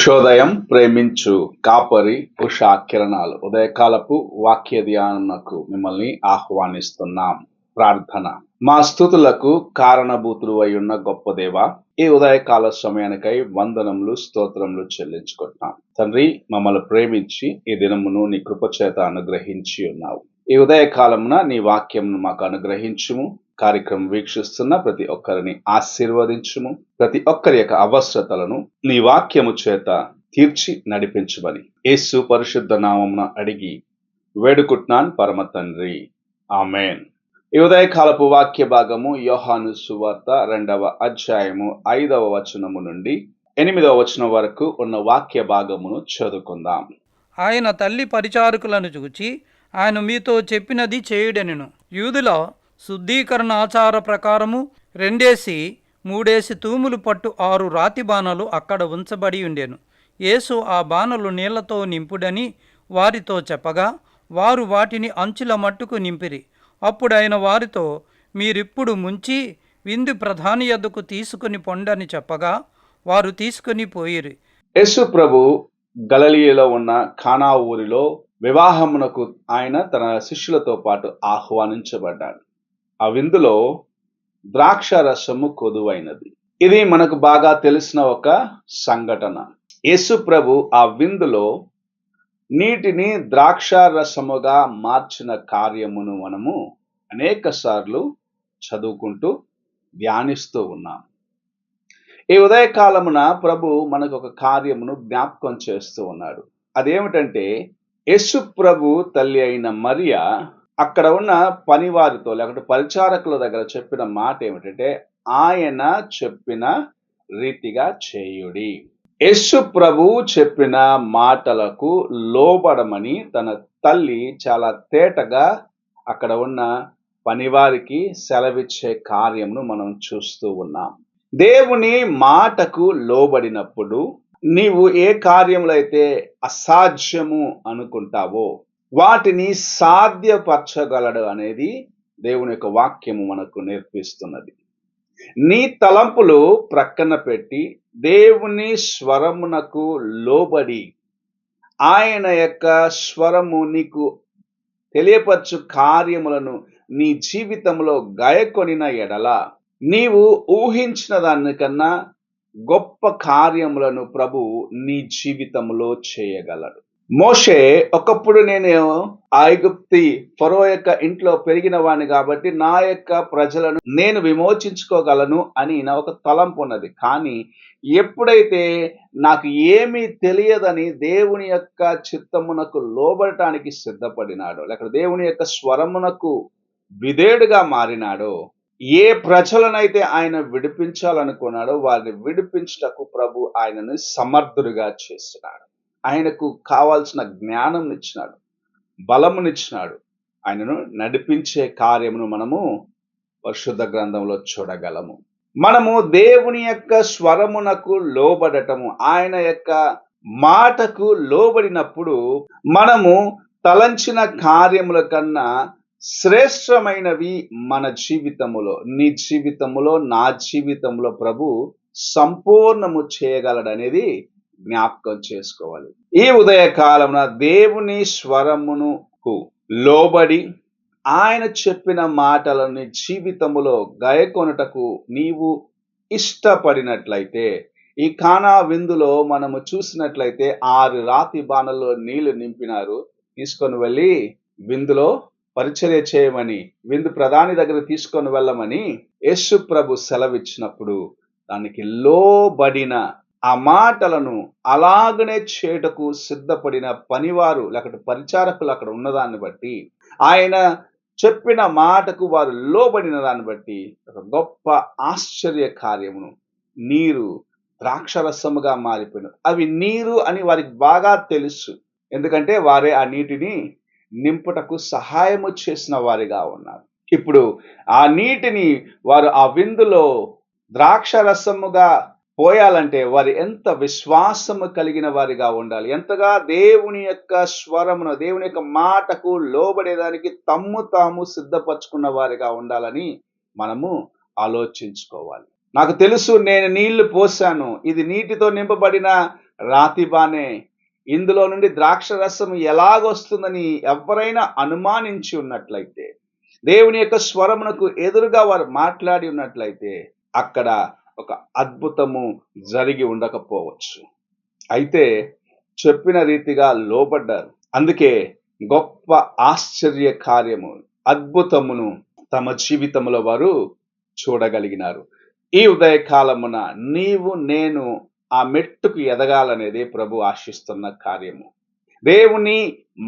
ఉషోదయం ప్రేమించు కాపరి ఉషా కిరణాలు ఉదయకాలపు వాక్య ధ్యానమునకు మిమ్మల్ని ఆహ్వానిస్తున్నాం. ప్రార్థన. మా స్తుతులకు కారణభూతులు అయి ఉన్న గొప్ప దేవ, ఈ ఉదయకాల సమయానికై వందనములు స్తోత్రములు చెల్లించుకుంటున్నాం. తండ్రి, మమ్మల్ని ప్రేమించి ఈ దినమును నీ కృపచేత అనుగ్రహించి ఉన్నావు. ఈ ఉదయకాలమున నీ వాక్యమును మాకు అనుగ్రహించుము. కార్యక్రమం వీక్షిస్తున్న ప్రతి ఒక్కరిని ఆశీర్వదించుము. ప్రతి ఒక్కరి యొక్క అవసరతలను నీ వాక్యము చేత తీర్చి నడిపించమని యేసు పరిశుద్ధ నామమున అడిగి వేడుకుంటున్నాను పరమ తండ్రి, ఆమేన్. ఈ ఉదయకాలపు వాక్య భాగము యోహాను సువార్త 2వ అధ్యాయము 5వ వచనము నుండి 8వ వచనం వరకు ఉన్న వాక్య భాగమును చదువుకుందాం. ఆయన తల్లి పరిచారకులను చూచి, ఆయన మీతో చెప్పినది చేయుడనెను. యూదుల శుద్ధీకరణ ఆచార ప్రకారము 2-3 తూములు పట్టు 6 రాతి బాణలు అక్కడ ఉంచబడి ఉండెను. యేసు ఆ బాణలు నీళ్లతో నింపుడని వారితో చెప్పగా, వారు వాటిని అంచుల మట్టుకు నింపిరి. అప్పుడు ఆయన వారితో, మీరిప్పుడు ముంచి విందు ప్రధాని యొద్దకు తీసుకుని పొండని చెప్పగా, వారు తీసుకుని పోయిరి. యేసు ప్రభు గలిలయలో ఉన్న కానా ఊరిలో వివాహమునకు ఆయన తన శిష్యులతో పాటు ఆహ్వానించబడ్డాడు. ఆ విందులో ద్రాక్ష రసము కొదువైనది. ఇది మనకు బాగా తెలిసిన ఒక సంఘటన. యేసు ప్రభు ఆ విందులో నీటిని ద్రాక్ష రసముగా మార్చిన కార్యమును మనము అనేక సార్లు చదువుకుంటూ ధ్యానిస్తూ ఉన్నాం. ఈ ఉదయకాలమున ప్రభు మనకు ఒక కార్యమును జ్ఞాపకం చేస్తూ ఉన్నాడు. అదేమిటంటే, యేసు ప్రభు తల్లి అయిన మరియా అక్కడ ఉన్న పనివారితో లేకపోతే పరిచారకుల దగ్గర చెప్పిన మాట ఏమిటంటే, ఆయన చెప్పిన రీతిగా చేయుడి. యేసు ప్రభు చెప్పిన మాటలకు లోబడమని తన తల్లి చాలా తేటగా అక్కడ ఉన్న పనివారికి సెలవిచ్చే కార్యమును మనం చూస్తూ ఉన్నాం. దేవుని మాటకు లోబడినప్పుడు నీవు ఏ కార్యములు అయితే అసాధ్యము అనుకుంటావో వాటిని సాధ్యపరచగలడు అనేది దేవుని యొక్క వాక్యము మనకు నేర్పిస్తున్నది. నీ తలంపులు ప్రక్కన పెట్టి దేవుని స్వరమునకు లోబడి ఆయన యొక్క స్వరము నీకు తెలియపరచు కార్యములను నీ జీవితంలో గాయకొనిన ఎడల నీవు ఊహించిన దానికన్నా గొప్ప కార్యములను ప్రభు నీ జీవితంలో చేయగలడు. మోషే ఒకప్పుడు నేను ఐగుప్తి ఫరో యొక్క ఇంట్లో పెరిగిన వాడిని కాబట్టి నా యొక్క ప్రజలను నేను విమోచించుకోగలను అని నా ఒక తలంపు ఉన్నది. కానీ ఎప్పుడైతే నాకు ఏమీ తెలియదని దేవుని యొక్క చిత్తమునకు లోబడటానికి సిద్ధపడినాడో, లేక దేవుని యొక్క స్వరమునకు విధేయుడుగా మారినాడో, ఏ ప్రజలనైతే ఆయన విడిపించాలనుకున్నాడో వారిని విడిపించుటకు ప్రభు ఆయనను సమర్థుడిగా చేస్తున్నాడు. ఆయనకు కావాల్సిన జ్ఞానం ఇచ్చినాడు, బలమునిచ్చినాడు. ఆయనను నడిపించే కార్యమును మనము పరిశుద్ధ గ్రంథంలో చూడగలము. మనము దేవుని యొక్క స్వరమునకు లోబడటము, ఆయన యొక్క మాటకు లోబడినప్పుడు మనము తలంచిన కార్యముల కన్నా శ్రేష్టమైనవి మన జీవితములో, నీ జీవితములో, నా జీవితంలో ప్రభు సంపూర్ణము చేయగలడనేది జ్ఞాపకం చేసుకోవాలి. ఈ ఉదయకాలమున దేవుని స్వరమునకు లోబడి ఆయన చెప్పిన మాటలని జీవితములో గాయకొనుటకు నీవు ఇష్టపడినట్లయితే, ఈ కానా విందులో మనము చూసినట్లయితే 6 రాతి బాణల్లో నీళ్లు నింపినారు. తీసుకొని వెళ్ళి విందులో పరిచర్య చేయమని, విందు ప్రధాని దగ్గర తీసుకొని వెళ్ళమని యేసు ప్రభు సెలవిచ్చినప్పుడు దానికి లోబడిన ఆ మాటలను అలాగనే చేయుటకు సిద్ధపడిన పనివారు లేకపోతే పరిచారకులు అక్కడ ఉన్నదాన్ని బట్టి, ఆయన చెప్పిన మాటకు వారు లోబడిన దాన్ని బట్టి ఒక గొప్ప ఆశ్చర్య కార్యమును, నీరు ద్రాక్షరసముగా మారిపోయిన, అవి నీరు అని వారికి బాగా తెలుసు. ఎందుకంటే వారే ఆ నీటిని నింపుటకు సహాయము చేసిన వారిగా ఉన్నారు. ఇప్పుడు ఆ నీటిని వారు ఆ విందులో ద్రాక్షరసముగా పోయాలంటే వారు ఎంత విశ్వాసము కలిగిన వారిగా ఉండాలి, ఎంతగా దేవుని యొక్క స్వరమును, దేవుని యొక్క మాటకు లోబడేదానికి తమ్ము తాము సిద్ధపరచుకున్న వారిగా ఉండాలని మనము ఆలోచించుకోవాలి. నాకు తెలుసు, నేను నీళ్లు పోసాను, ఇది నీటితో నింపబడిన రాతిబానే ఇందులో నుండి ద్రాక్ష రసం ఎలాగొస్తుందని ఎవరైనా అనుమానించి ఉన్నట్లయితే, దేవుని యొక్క స్వరమునకు ఎదురుగా వారు మాట్లాడి ఉన్నట్లయితే అక్కడ ఒక అద్భుతము జరిగి ఉండకపోవచ్చు. అయితే చెప్పిన రీతిగా లోబడ్డారు. అందుకే గొప్ప ఆశ్చర్య కార్యము, అద్భుతమును తమ జీవితంలో వారు చూడగలిగినారు. ఈ ఉదయకాలమున నీవు నేను ఆ మెట్టుకు ఎదగాలనేదే ప్రభు ఆశిస్తున్న కార్యము. దేవుని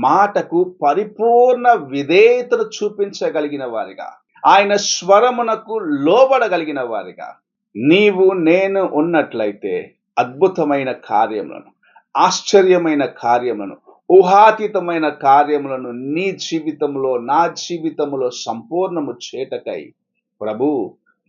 మాటకు పరిపూర్ణ విధేయతను చూపించగలిగిన వారిగా, ఆయన స్వరమునకు లోబడగలిగిన వారిగా నీవు నేను ఉన్నట్లయితే అద్భుతమైన కార్యములను, ఆశ్చర్యమైన కార్యములను, ఊహాతీతమైన కార్యములను నీ జీవితంలో, నా జీవితంలో సంపూర్ణము చేటకై ప్రభు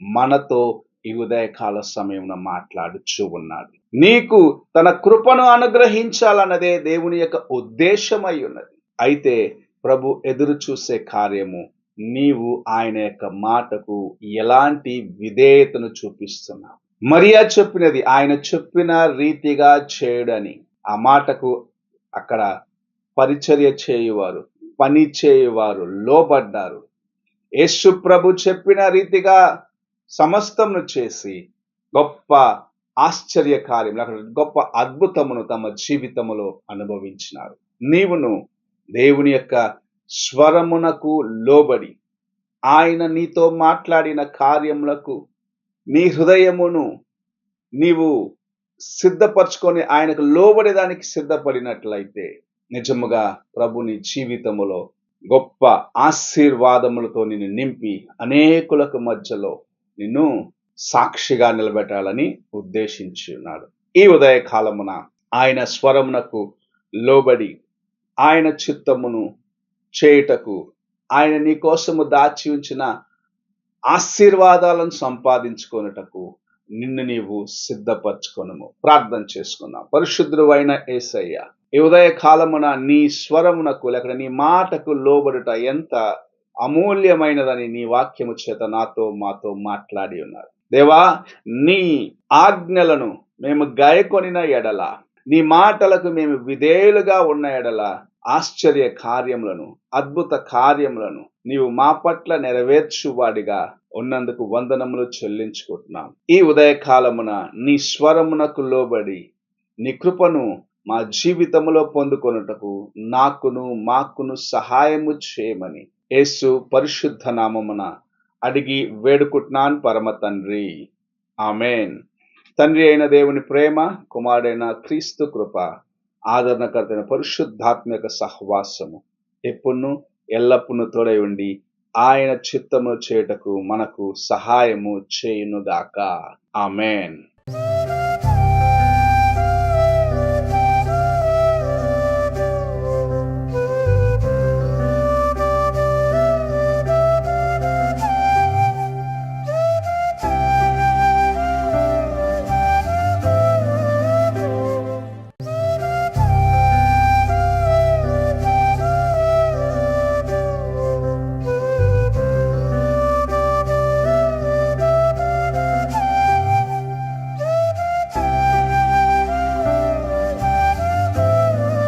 మనతో ఈ ఉదయకాల సమయమున మాట్లాడుచూ ఉన్నాడు. నీకు తన కృపను అనుగ్రహించాలన్నదే దేవుని యొక్క ఉద్దేశమై ఉన్నది. అయితే ప్రభు ఎదురు చూసే కార్యము నీవు ఆయన యొక్క మాటకు ఎలాంటి విధేయతను చూపిస్తున్నావు. మరియా చెప్పినది ఆయన చెప్పిన రీతిగా చేయడని. ఆ మాటకు అక్కడ పరిచర్య చేయువారు, పని చేయువారు లోబడ్డారు. యేసు ప్రభు చెప్పిన రీతిగా సమస్తమును చేసి గొప్ప ఆశ్చర్య కార్యములు, గొప్ప అద్భుతమును తమ జీవితములో అనుభవించినారు. నీవును దేవుని యొక్క స్వరమునకు లోబడి ఆయన నీతో మాట్లాడిన కార్యములకు నీ హృదయమును నీవు సిద్ధపరచుకొని ఆయనకు లోబడేదానికి సిద్ధపడినట్లయితే నిజముగా ప్రభు నీ జీవితములో గొప్ప ఆశీర్వాదములతో నిన్ను నింపి అనేకులకు మధ్యలో నిన్ను సాక్షిగా నిలబెట్టాలని ఉద్దేశించి ఉన్నాడు. ఈ ఉదయకాలమున ఆయన స్వరమునకు లోబడి ఆయన చిత్తమును చేయుటకు, ఆయన నీ కోసము దాచి ఉంచిన ఆశీర్వాదాలను సంపాదించుకొనుటకు నిన్ను నీవు సిద్ధపరచుకొనుము. ప్రార్థన చేసుకుందాం. పరిశుద్ధుడైన యేసయ్య, ఈ ఉదయ కాలమున నీ స్వరమునకు లేక నీ మాటకు లోబడుట ఎంత అమూల్యమైనదని నీ వాక్యము చేత నాతో మాతో మాట్లాడి ఉన్నారు. దేవా, నీ ఆజ్ఞలను మేము గాయకొనిన ఎడల, నీ మాటలకు మేము విధేయులుగా ఉన్న ఎడల ఆశ్చర్య కార్యములను, అద్భుత కార్యములను నీవు మా పట్ల నెరవేర్చువాడిగా ఉన్నందుకు వందనములు చెల్లించుకుంటున్నాం. ఈ ఉదయకాలమున నీ స్వరమునకు లోబడి నీ కృపను మా జీవితములో పొందుకొనుటకు మాకును సహాయము చేయమని యేసు పరిశుద్ధ నామమున అడిగి వేడుకుంటున్నాను పరమ తండ్రి. ఆమేన్. తండ్రి అయిన దేవుని ప్రేమ, కుమారుడైన క్రీస్తు కృప, ఆదరణకర్తైన పరిశుద్ధాత్మక సహవాసము ఎప్పుడును ఎల్లప్పుడూ తోడై ఉండి ఆయన చిత్తము చేయుటకు మనకు సహాయము చేయునుగాక. ఆమేన్.